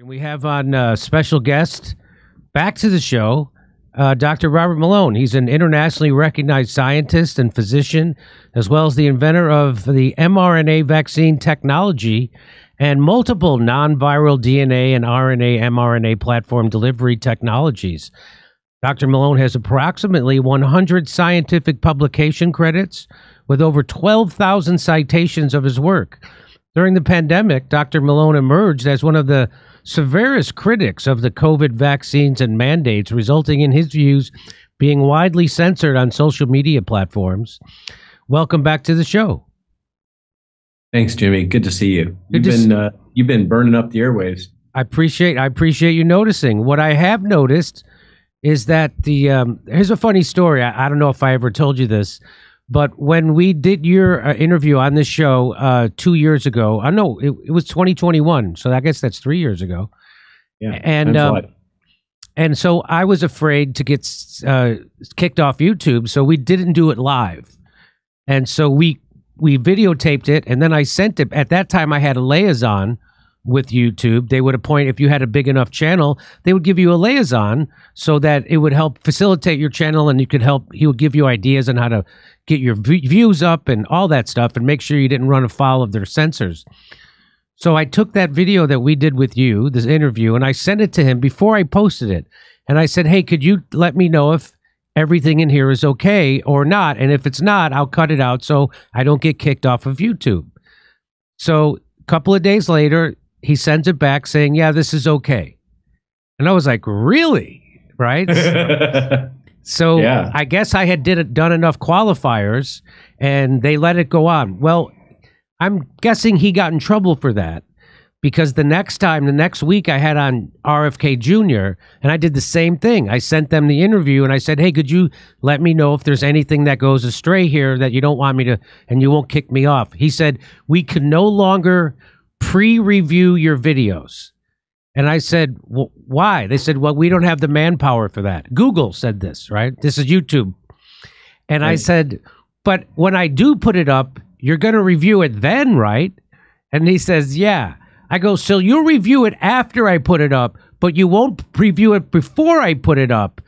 We have on special guest back to the show, Dr. Robert Malone. He's an internationally recognized scientist and physician, as well as the inventor of the mRNA vaccine technology and multiple non-viral DNA and RNA mRNA platform delivery technologies. Dr. Malone has approximately 100 scientific publication credits with over 12,000 citations of his work. During the pandemic, Dr. Malone emerged as one of the severest critics of the COVID vaccines and mandates, resulting in his views being widely censored on social media platforms. Welcome back to the show. Thanks, Jimmy. Good to see you. You've been burning up the airwaves. I appreciate you noticing. What I have noticed is that here's a funny story. I don't know if I ever told you this, but when we did your interview on this show 2 years ago, I know it was 2021, so I guess that's 3 years ago. Yeah, and so I was afraid to get kicked off YouTube, so we didn't do it live, and so we videotaped it, and then I sent it. At that time, I had a liaison with YouTube. They would appoint, if you had a big enough channel, they would give you a liaison so that it would help facilitate your channel, and he would give you ideas on how to get your views up and all that stuff and make sure you didn't run afoul of their censors. So I took that video that we did with you, this interview, and I sent it to him before I posted it. And I said, hey, could you let me know if everything in here is okay or not? And if it's not, I'll cut it out so I don't get kicked off of YouTube. So a couple of days later, he sends it back saying, yeah, this is okay. And I was like, really? Right? So yeah. I guess I had done enough qualifiers and they let it go on. Well, I'm guessing he got in trouble for that because the next week I had on RFK Jr. and I did the same thing. I sent them the interview and I said, hey, could you let me know if there's anything that goes astray here that you don't want me to, and you won't kick me off. He said, we can no longer pre-review your videos. And I said, well, why? They said, well, we don't have the manpower for that. Google said this, right? This is YouTube. And right. I said, but when I do put it up, you're going to review it then, right? And he says, yeah. I go, so you'll review it after I put it up, but you won't review it before I put it up.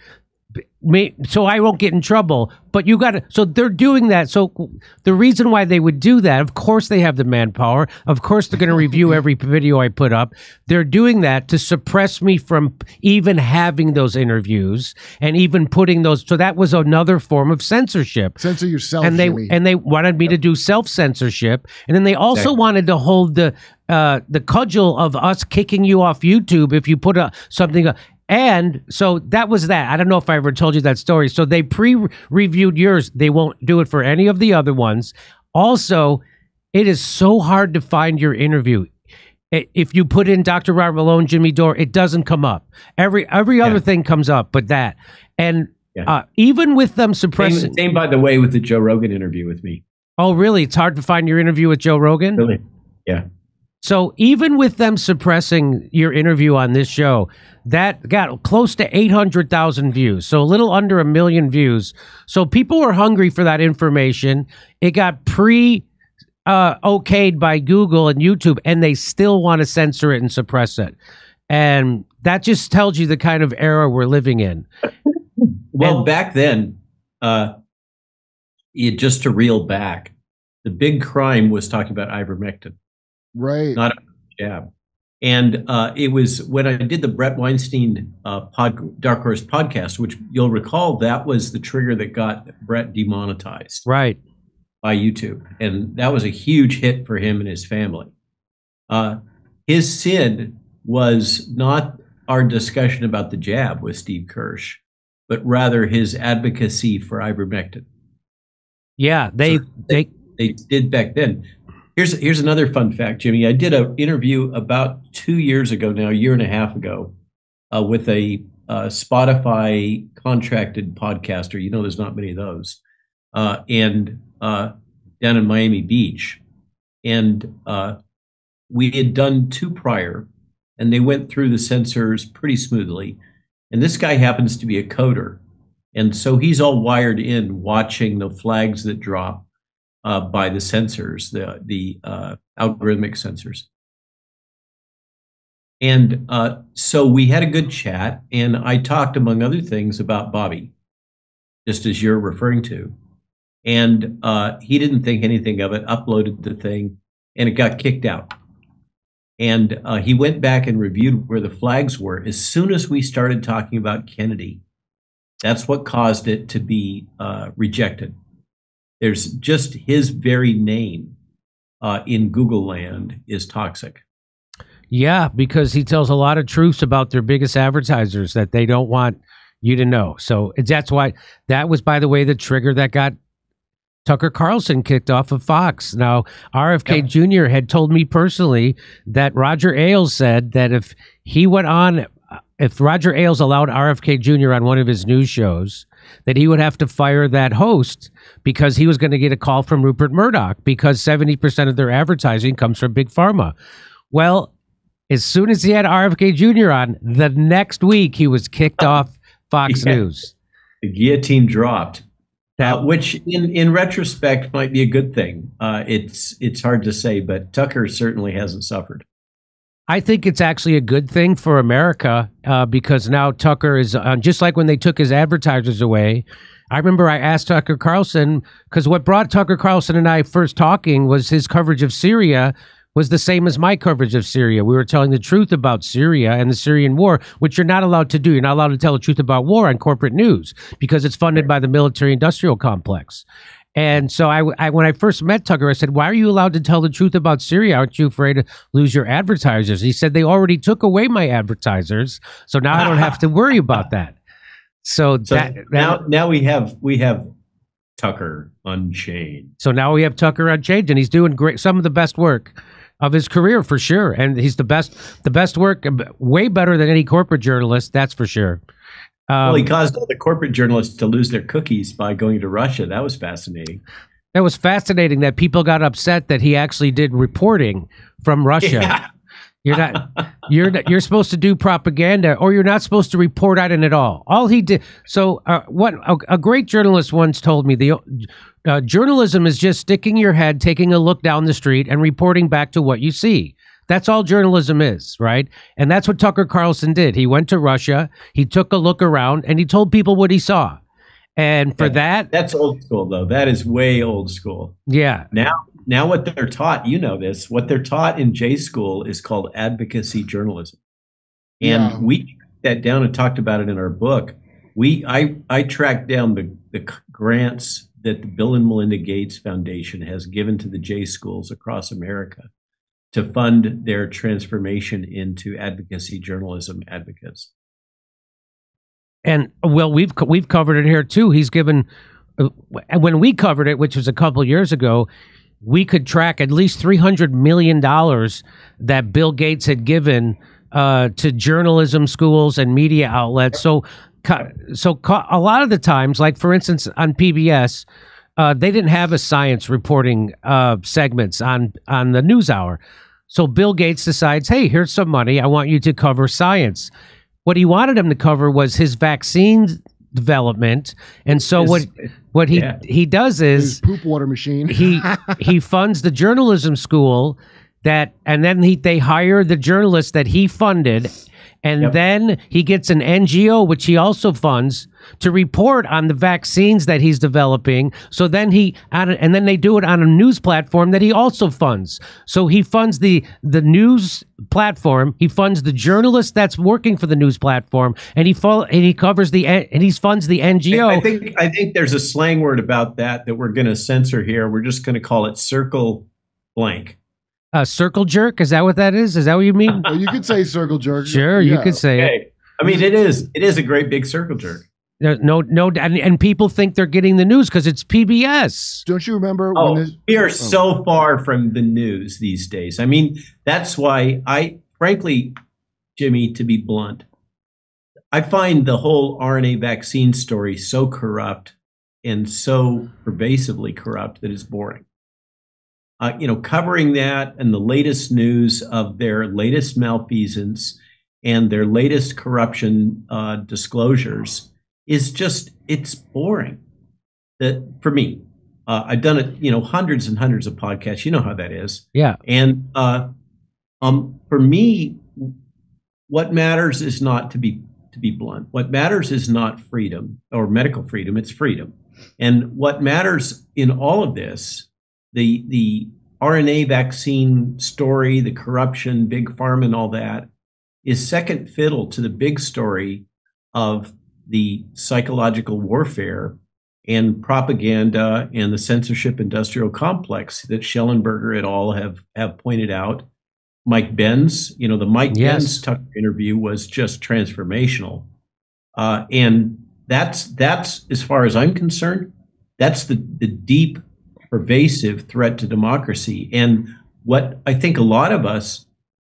So I won't get in trouble, but you got to, so they're doing that. So the reason why they would do that, of course they have the manpower. Of course they're going to review every video I put up. They're doing that to suppress me from even having those interviews and even putting those. So that was another form of censorship. Censor yourself. And they wanted me to do self-censorship. And then they also wanted to hold the cudgel of us kicking you off YouTube if you put something up. And so that was that. I don't know if I ever told you that story. So they pre-reviewed yours. They won't do it for any of the other ones. Also, it is so hard to find your interview. If you put in Dr. Robert Malone, Jimmy Dore, it doesn't come up. Every other thing comes up, but that. And even with them suppressing... Same, by the way, with the Joe Rogan interview with me. Oh, really? It's hard to find your interview with Joe Rogan? Really? Yeah. So even with them suppressing your interview on this show, that got close to 800,000 views. So a little under 1 million views. So people were hungry for that information. It got okayed by Google and YouTube, and they still want to censor it and suppress it. And that just tells you the kind of era we're living in. Well, back then, just to reel back, the big crime was talking about ivermectin. Right. Not a jab. And it was when I did the Brett Weinstein Dark Horse podcast, which you'll recall that was the trigger that got Brett demonetized. Right. By YouTube. And that was a huge hit for him and his family. His sin was not our discussion about the jab with Steve Kirsch, but rather his advocacy for ivermectin. Yeah, they did back then. Here's another fun fact, Jimmy. I did an interview about 2 years ago now, a year and a half ago, with a Spotify contracted podcaster. You know, there's not many of those, and down in Miami Beach, and we had done 2 prior, and they went through the censors pretty smoothly. And this guy happens to be a coder, and so he's all wired in, watching the flags that drop by the censors, the algorithmic censors. And so we had a good chat, and I talked, among other things, about Bobby, just as you're referring to. And he didn't think anything of it, uploaded the thing, and it got kicked out. And he went back and reviewed where the flags were. As soon as we started talking about Kennedy, that's what caused it to be rejected. There's just his very name in Google land is toxic. Yeah, because he tells a lot of truths about their biggest advertisers that they don't want you to know. So that's why that was, by the way, the trigger that got Tucker Carlson kicked off of Fox. Now, RFK Jr. had told me personally that Roger Ailes said that if Roger Ailes allowed RFK Jr. on one of his news shows, that he would have to fire that host because he was going to get a call from Rupert Murdoch because 70% of their advertising comes from Big Pharma. Well, as soon as he had RFK Jr. on, the next week he was kicked off Fox News. The guillotine dropped, which in retrospect might be a good thing. It's hard to say, but Tucker certainly hasn't suffered. I think it's actually a good thing for America because now Tucker is just like when they took his advertisers away. I remember I asked Tucker Carlson, because what brought Tucker Carlson and I first talking was his coverage of Syria was the same as my coverage of Syria. We were telling the truth about Syria and the Syrian war, which you're not allowed to do. You're not allowed to tell the truth about war on corporate news because it's funded by the military-industrial complex. And so when I first met Tucker, I said, why are you allowed to tell the truth about Syria? Aren't you afraid to lose your advertisers? He said, they already took away my advertisers, so now I don't have to worry about that. So now we have Tucker Unchained. So now we have Tucker Unchained, and he's doing great, some of the best work of his career for sure. And he's the best work, way better than any corporate journalist, that's for sure. Well, he caused all the corporate journalists to lose their cookies by going to Russia. That was fascinating. It was fascinating that people got upset that he actually did reporting from Russia. Yeah. You're supposed to do propaganda, or you're not supposed to report on it at all. All he did. So what a great journalist once told me, journalism is just sticking your head, taking a look down the street and reporting back to what you see. That's all journalism is, right? And that's what Tucker Carlson did. He went to Russia, he took a look around, and he told people what he saw. And for that's old school, though. That is way old school. Yeah. Now what they're taught, you know this, what they're taught in J school is called advocacy journalism. And we took that down and talked about it in our book. I tracked down the grants that the Bill and Melinda Gates Foundation has given to the J schools across America to fund their transformation into advocacy journalism advocates. And well, we've covered it here too. He's given, when we covered it, which was a couple years ago, we could track at least $300 million that Bill Gates had given to journalism schools and media outlets. So a lot of the times, like for instance on PBS, they didn't have a science reporting segments on the NewsHour. So Bill Gates decides, hey, here's some money. I want you to cover science. What he wanted him to cover was his vaccine development. And so what he does is his poop water machine. he funds the journalism school and then they hire the journalists that he funded. And then he gets an NGO, which he also funds, to report on the vaccines that he's developing. So then and then they do it on a news platform that he also funds. So he funds the news platform, he funds the journalist that's working for the news platform, and he funds the NGO. I think there's a slang word about that we're going to censor here. We're just going to call it circle blank. Circle jerk? Is that what that is? Is that what you mean? Well, you could say circle jerk. Sure, you could say it. I mean, it is a great big circle jerk. No, and people think they're getting the news because it's PBS. Don't you remember? We are so far from the news these days. I mean, that's why frankly, Jimmy, to be blunt, I find the whole RNA vaccine story so corrupt and so pervasively corrupt that it's boring. Covering that and the latest news of their latest malfeasance and their latest corruption disclosures is it's boring. For me, I've done it, hundreds and hundreds of podcasts. You know how that is. Yeah. And for me, what matters is not, to be blunt, what matters is not freedom or medical freedom, it's freedom. And what matters in all of this, the RNA vaccine story, the corruption, big pharma and all that, is second fiddle to the big story of the psychological warfare and propaganda and the censorship industrial complex that Schellenberger et al. have pointed out. Mike Benz, the Mike Benz Tucker interview was just transformational. And that's, as far as I'm concerned, that's the deep, pervasive threat to democracy. And what I think a lot of us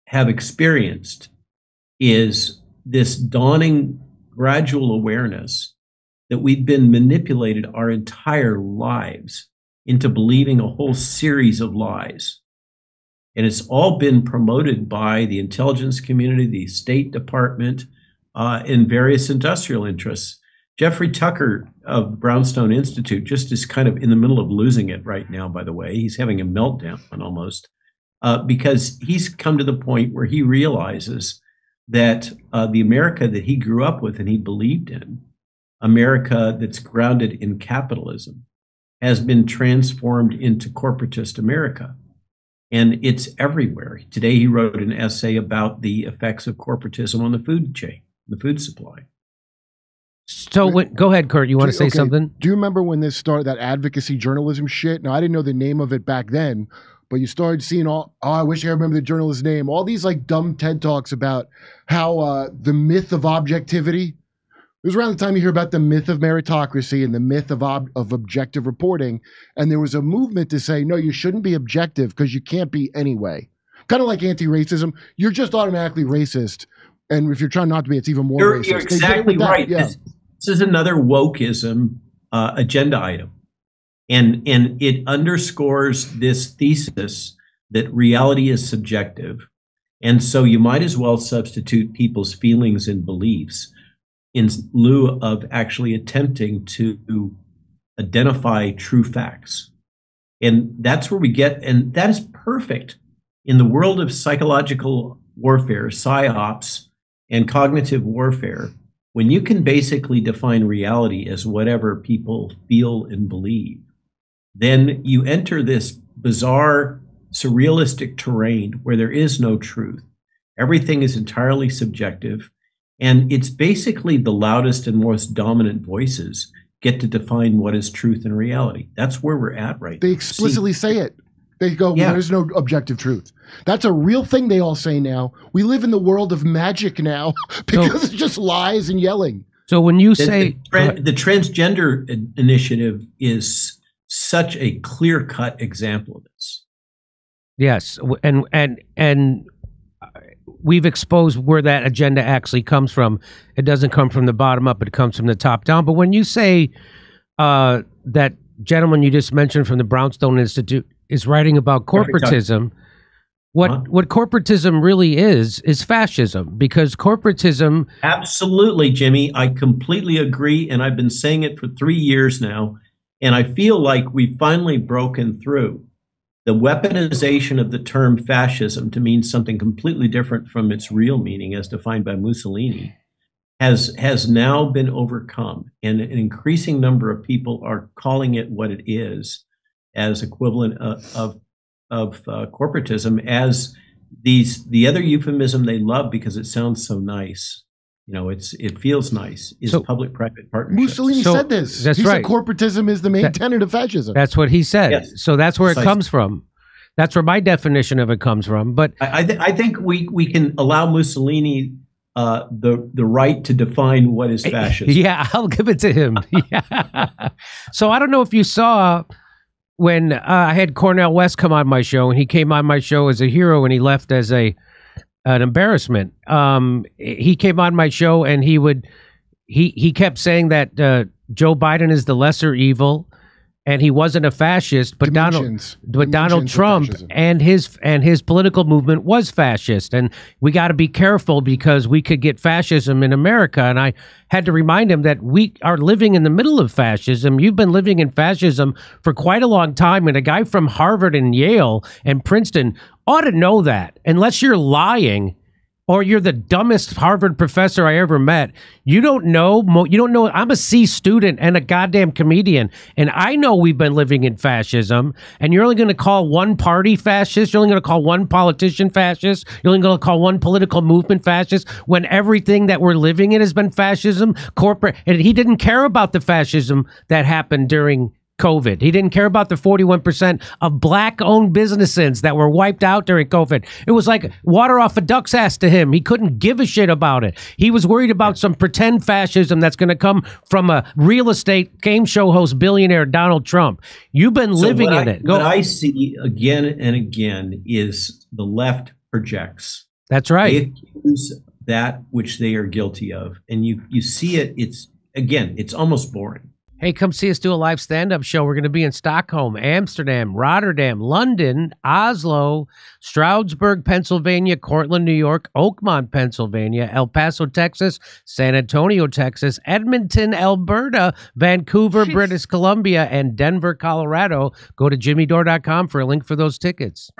have experienced is this dawning gradual awareness that we've been manipulated our entire lives into believing a whole series of lies. And it's all been promoted by the intelligence community, the State Department, and various industrial interests. Jeffrey Tucker of Brownstone Institute just is kind of in the middle of losing it right now, by the way. He's having a meltdown almost, because he's come to the point where he realizes that the America that he grew up with and he believed in, America that's grounded in capitalism, has been transformed into corporatist America. And it's everywhere. Today he wrote an essay about the effects of corporatism on the food chain, the food supply. So go ahead, Kurt. You want to say something? Do you remember when this started, that advocacy journalism shit? Now, I didn't know the name of it back then, but you started seeing I wish I remember the journalist's name, all these like dumb TED Talks about how the myth of objectivity. It was around the time you hear about the myth of meritocracy and the myth of objective reporting. And there was a movement to say, no, you shouldn't be objective because you can't be anyway. Kind of like anti-racism. You're just automatically racist. And if you're trying not to be, it's even more racist. You're exactly right. Yeah. This is another wokeism agenda item. And it underscores this thesis that reality is subjective. And so you might as well substitute people's feelings and beliefs in lieu of actually attempting to identify true facts. And that's where we get, and that is perfect in the world of psychological warfare, psyops, and cognitive warfare. When you can basically define reality as whatever people feel and believe, then you enter this bizarre, surrealistic terrain where there is no truth. Everything is entirely subjective. And it's basically the loudest and most dominant voices get to define what is truth and reality. That's where we're at right now. They explicitly say it. They go, there's no objective truth. That's a real thing they all say now. We live in the world of magic now because it's just lies and yelling. So when you say... The transgender initiative is such a clear-cut example of this. Yes, and we've exposed where that agenda actually comes from. It doesn't come from the bottom up, it comes from the top down. But when you say that gentleman you just mentioned from the Brownstone Institute is writing about corporatism, what corporatism really is fascism, because corporatism... Absolutely, Jimmy. I completely agree, and I've been saying it for 3 years now, and I feel like we've finally broken through. The weaponization of the term fascism to mean something completely different from its real meaning as defined by Mussolini has now been overcome. And an increasing number of people are calling it what it is, as equivalent of corporatism, as the other euphemism they love because it sounds so nice. It feels nice, is public-private partnerships. Mussolini said this. That's right. He said corporatism is the main tenet of fascism. That's what he said. Yes. So that's where it comes from. That's where my definition of it comes from. But I think we can allow Mussolini the right to define what is fascism. Yeah, I'll give it to him. Yeah. So I don't know if you saw when I had Cornel West come on my show, and he came on my show as a hero, and he left as an embarrassment. He came on my show, and he kept saying that Joe Biden is the lesser evil, and he wasn't a fascist, but Donald Trump and his political movement was fascist, and we got to be careful because we could get fascism in America. And I had to remind him that we are living in the middle of fascism. You've been living in fascism for quite a long time, and a guy from Harvard and Yale and Princeton ought to know that. Unless you're lying, or you're the dumbest Harvard professor I ever met. You don't know. I'm a C student and a goddamn comedian, and I know we've been living in fascism. And you're only going to call one party fascist. You're only going to call one politician fascist. You're only going to call one political movement fascist when everything that we're living in has been fascism. Corporate, and he didn't care about the fascism that happened during COVID. He didn't care about the 41% of black-owned businesses that were wiped out during COVID. It was like water off a duck's ass to him. He couldn't give a shit about it. He was worried about some pretend fascism that's going to come from a real estate game show host billionaire Donald Trump. You've been living in it. What I see again and again is the left projects. That's right. They accuse that which they are guilty of. And you see it. It's almost boring. Hey, come see us do a live stand-up show. We're going to be in Stockholm, Amsterdam, Rotterdam, London, Oslo, Stroudsburg, Pennsylvania, Cortland, New York, Oakmont, Pennsylvania, El Paso, Texas, San Antonio, Texas, Edmonton, Alberta, Vancouver, British Columbia, and Denver, Colorado. Go to jimmydore.com for a link for those tickets.